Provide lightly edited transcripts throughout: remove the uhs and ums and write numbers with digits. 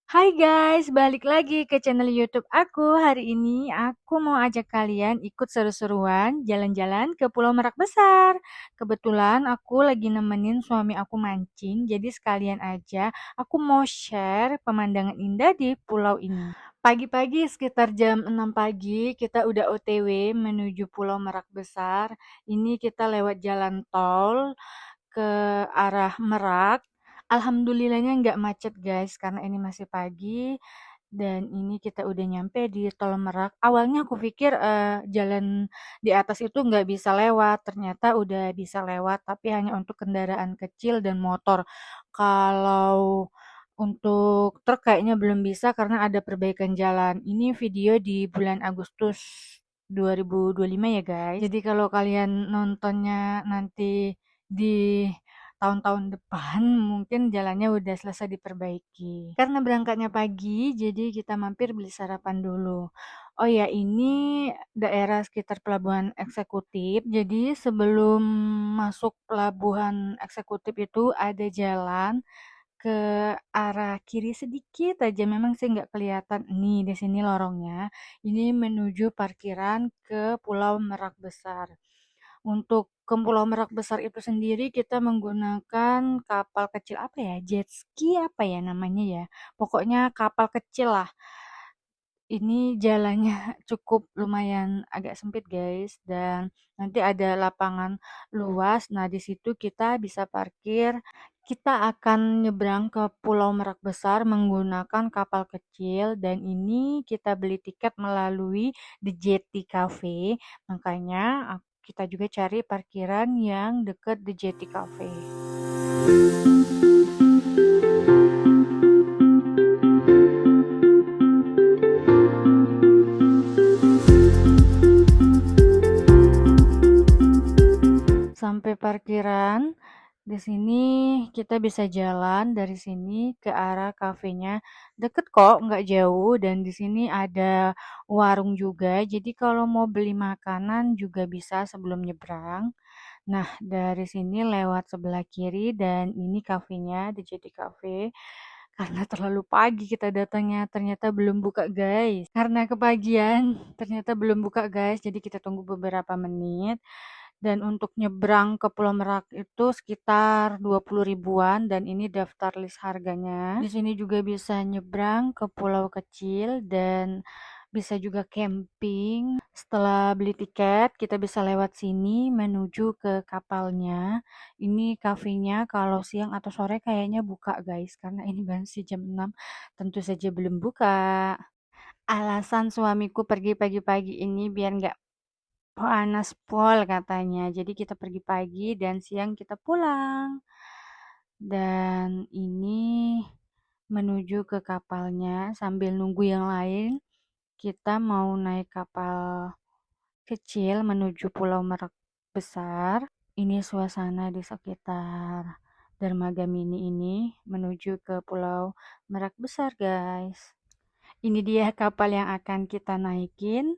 Hai guys, balik lagi ke channel YouTube aku. Hari ini aku mau ajak kalian ikut seru-seruan jalan-jalan ke Pulau Merak Besar. Kebetulan aku lagi nemenin suami aku mancing, jadi sekalian aja aku mau share pemandangan indah di pulau ini. Pagi-pagi sekitar jam 6 pagi kita udah OTW menuju Pulau Merak Besar. Ini kita lewat jalan tol ke arah Merak. Alhamdulillahnya nggak macet guys, karena ini masih pagi dan ini kita udah nyampe di Tol Merak. Awalnya aku pikir jalan di atas itu nggak bisa lewat, ternyata udah bisa lewat, tapi hanya untuk kendaraan kecil dan motor. Kalau untuk truk kayaknya belum bisa karena ada perbaikan jalan. Ini video di bulan Agustus 2025 ya guys. Jadi kalau kalian nontonnya nanti di tahun-tahun depan mungkin jalannya udah selesai diperbaiki. Karena berangkatnya pagi, jadi kita mampir beli sarapan dulu. Oh ya, ini daerah sekitar pelabuhan eksekutif. Jadi sebelum masuk pelabuhan eksekutif itu ada jalan ke arah kiri sedikit aja, memang sih nggak kelihatan. Nih, di sini lorongnya. Ini menuju parkiran ke Pulau Merak Besar. Untuk ke Pulau Merak Besar itu sendiri kita menggunakan kapal kecil apa ya? Jet ski apa ya namanya ya? Pokoknya kapal kecil lah. Ini jalannya cukup lumayan agak sempit guys dan nanti ada lapangan luas. Nah, di situ kita bisa parkir. Kita akan nyebrang ke Pulau Merak Besar menggunakan kapal kecil dan ini kita beli tiket melalui The Jetty Cafe. Makanya kita juga cari parkiran yang dekat The Jetty Cafe. Sampai parkiran, di sini kita bisa jalan dari sini ke arah kafenya. Deket kok, nggak jauh. Dan di sini ada warung juga. Jadi kalau mau beli makanan juga bisa sebelum nyebrang. Nah, dari sini lewat sebelah kiri dan ini kafenya, di Jetty Cafe. Karena terlalu pagi kita datangnya, ternyata belum buka guys. Karena kepagian, ternyata belum buka guys. Jadi kita tunggu beberapa menit. Dan untuk nyebrang ke Pulau Merak itu sekitar 20 ribuan dan ini daftar list harganya. Di sini juga bisa nyebrang ke pulau kecil dan bisa juga camping. Setelah beli tiket, kita bisa lewat sini menuju ke kapalnya. Ini kafenya kalau siang atau sore kayaknya buka guys, karena ini masih jam 6, tentu saja belum buka. Alasan suamiku pergi pagi-pagi ini biar nggak panas pol katanya. Jadi kita pergi pagi dan siang kita pulang. Dan ini menuju ke kapalnya sambil nunggu yang lain. Kita mau naik kapal kecil menuju Pulau Merak Besar. Ini suasana di sekitar dermaga mini ini menuju ke Pulau Merak Besar, guys. Ini dia kapal yang akan kita naikin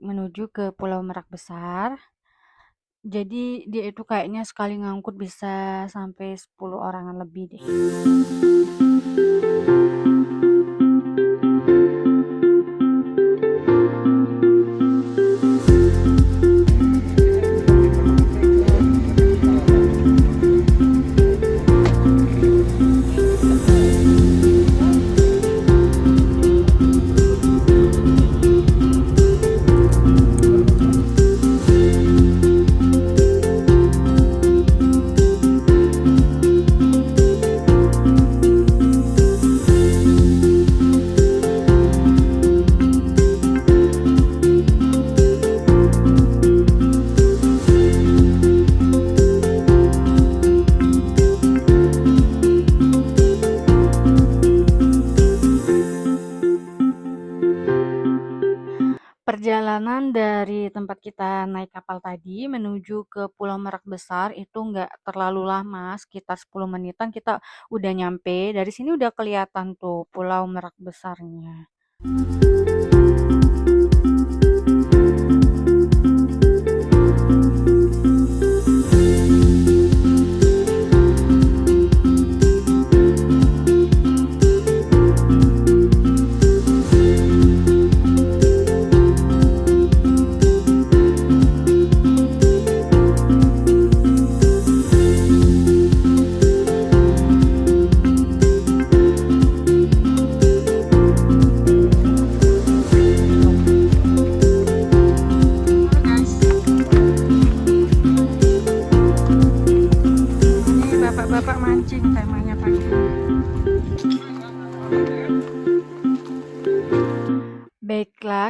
menuju ke Pulau Merak Besar. Jadi dia itu kayaknya sekali ngangkut bisa sampai 10 orangan lebih deh. Perjalanan dari tempat kita naik kapal tadi menuju ke Pulau Merak Besar itu nggak terlalu lama, sekitar 10 menitan kita udah nyampe. Dari sini udah kelihatan tuh Pulau Merak Besarnya.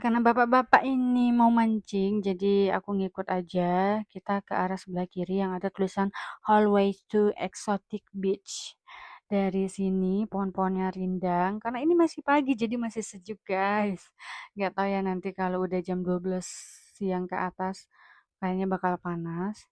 karena bapak-bapak ini mau mancing, jadi aku ngikut aja. Kita ke arah sebelah kiri yang ada tulisan Hallway to Exotic Beach. Dari sini pohon-pohonnya rindang, karena ini masih pagi jadi masih sejuk guys. Nggak tahu ya nanti kalau udah jam 12 siang ke atas, kayaknya bakal panas.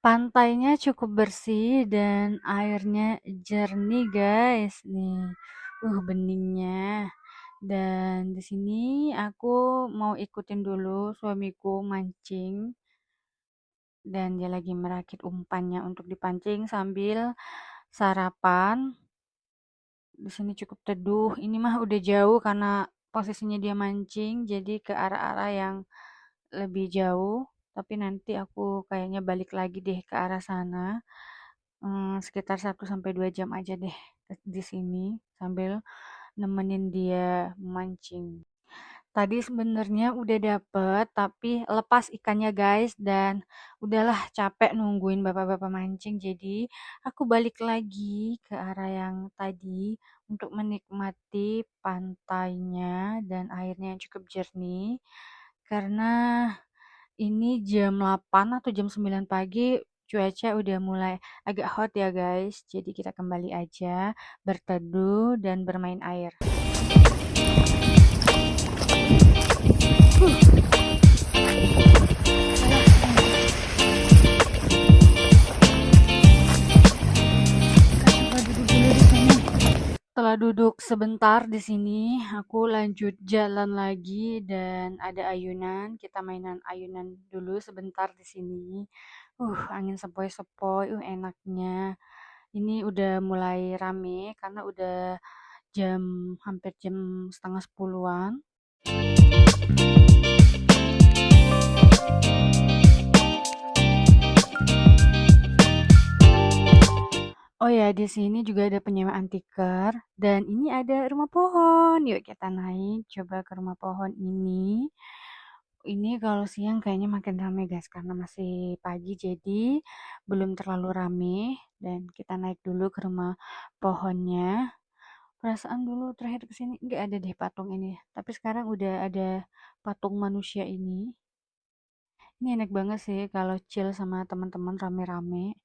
Pantainya cukup bersih dan airnya jernih guys. Nih, beningnya. Dan di sini aku mau ikutin dulu suamiku mancing dan dia lagi merakit umpannya untuk dipancing sambil sarapan. Di sini cukup teduh. Ini mah udah jauh karena posisinya dia mancing jadi ke arah-arah yang lebih jauh. Tapi nanti aku kayaknya balik lagi deh ke arah sana. Sekitar 1 sampai 2 jam aja deh di sini sambil nemenin dia mancing. Tadi sebenarnya udah dapet, tapi lepas ikannya guys dan udahlah capek nungguin bapak-bapak mancing. Jadi aku balik lagi ke arah yang tadi untuk menikmati pantainya dan airnya yang cukup jernih. Karena ini jam 8 atau jam 9 pagi, cuaca udah mulai agak hot ya guys. Jadi kita kembali aja berteduh dan bermain air. Coba duduk dulu di sini. Setelah duduk sebentar di sini, aku lanjut jalan lagi dan ada ayunan. Kita mainan ayunan dulu sebentar di sini. Angin sepoi-sepoi, enaknya. Ini udah mulai rame karena udah hampir jam setengah 10-an. Oh ya, di sini juga ada penyewaan tikar dan ini ada rumah pohon. Yuk kita naik coba ke rumah pohon ini. Ini kalau siang kayaknya makin ramai guys karena masih pagi jadi belum terlalu rame dan kita naik dulu ke rumah pohonnya. Perasaan dulu terakhir ke sini nggak ada deh patung ini, tapi sekarang udah ada patung manusia ini. Ini enak banget sih kalau chill sama teman-teman rame-rame.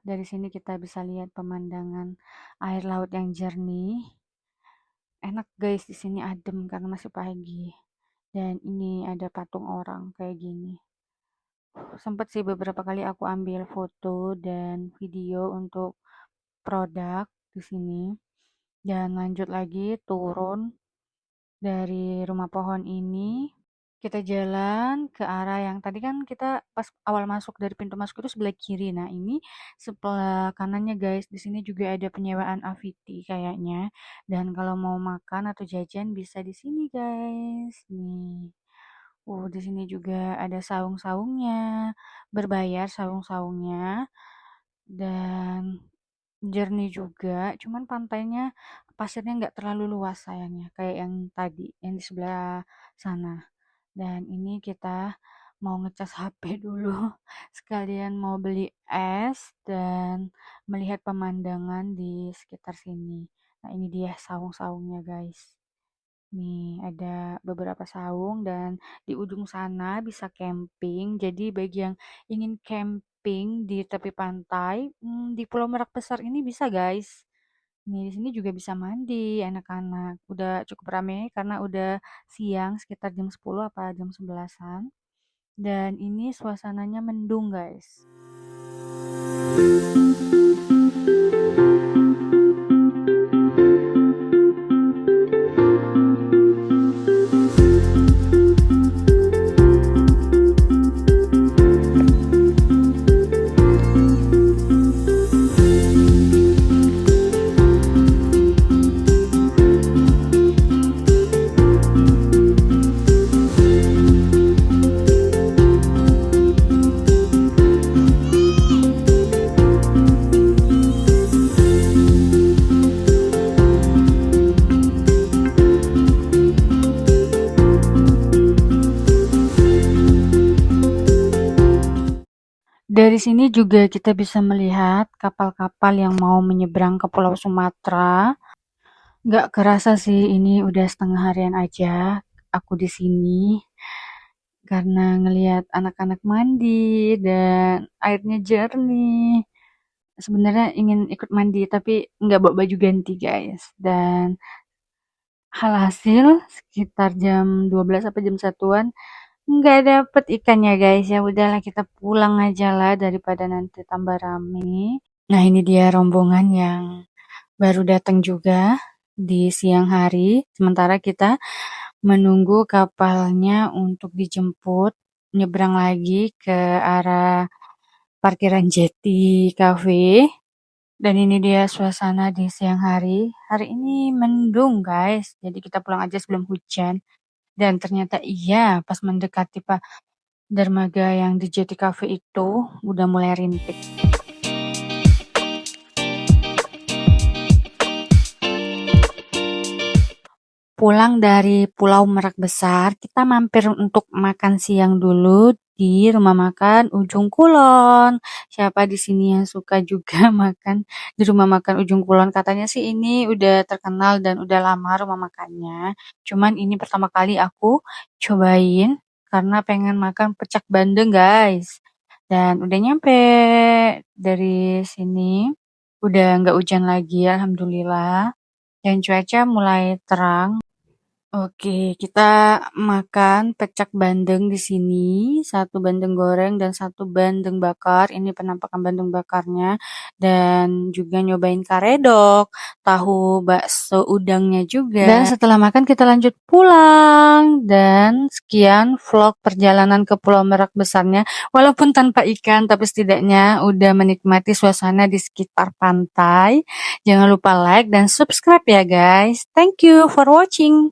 Dari sini kita bisa lihat pemandangan air laut yang jernih. Enak guys, di sini adem karena masih pagi. Dan ini ada patung orang kayak gini. Sempat sih beberapa kali aku ambil foto dan video untuk produk di sini. Dan lanjut lagi turun dari rumah pohon ini. Kita jalan ke arah yang tadi kan kita pas awal masuk dari pintu masuk itu sebelah kiri. Nah, ini sebelah kanannya guys. Di sini juga ada penyewaan Aviti kayaknya. Dan kalau mau makan atau jajan bisa di sini guys. Nih. Di sini juga ada saung-saungnya, berbayar saung-saungnya, dan jernih juga. Cuman pantainya pasirnya nggak terlalu luas sayangnya, kayak yang tadi, yang di sebelah sana. Dan ini kita mau ngecas HP dulu, sekalian mau beli es dan melihat pemandangan di sekitar sini. Nah, ini dia saung-saungnya, guys. Nih, ada beberapa saung dan di ujung sana bisa camping. Jadi bagi yang ingin camping di tepi pantai, di Pulau Merak Besar ini bisa, guys. Nih, di sini juga bisa mandi anak-anak. Udah cukup ramai karena udah siang sekitar jam 10 apa jam 11-an. Dan ini suasananya mendung, guys. Dari sini juga kita bisa melihat kapal-kapal yang mau menyeberang ke Pulau Sumatera. Nggak kerasa sih ini udah setengah harian aja aku di sini karena ngelihat anak-anak mandi dan airnya jernih. Sebenarnya ingin ikut mandi tapi nggak bawa baju ganti, guys. Dan hasil sekitar jam 12 sampai jam 1-an nggak dapet ikannya, guys. Ya udahlah, kita pulang aja lah daripada nanti tambah rame. Nah, ini dia rombongan yang baru datang juga di siang hari. Sementara kita menunggu kapalnya untuk dijemput nyebrang lagi ke arah parkiran Jeti Cafe. Dan ini dia suasana di siang hari. Hari ini mendung, guys. Jadi kita pulang aja sebelum hujan. Dan ternyata iya, pas mendekati Pak dermaga yang di Jeti Cafe itu udah mulai rintik. Pulang dari Pulau Merak Besar, kita mampir untuk makan siang dulu di rumah makan Ujung Kulon. Siapa di sini yang suka juga makan di rumah makan Ujung Kulon? Katanya sih ini udah terkenal dan udah lama rumah makannya. Cuman ini pertama kali aku cobain karena pengen makan pecak bandeng, guys. Dan udah nyampe dari sini. Udah nggak hujan lagi, alhamdulillah. Dan cuaca mulai terang. Oke, kita makan pecak bandeng di sini, satu bandeng goreng dan satu bandeng bakar. Ini penampakan bandeng bakarnya dan juga nyobain karedok, tahu bakso udangnya juga. Dan setelah makan kita lanjut pulang dan sekian vlog perjalanan ke Pulau Merak Besarnya. Walaupun tanpa ikan, tapi setidaknya udah menikmati suasana di sekitar pantai. Jangan lupa like dan subscribe ya, guys. Thank you for watching.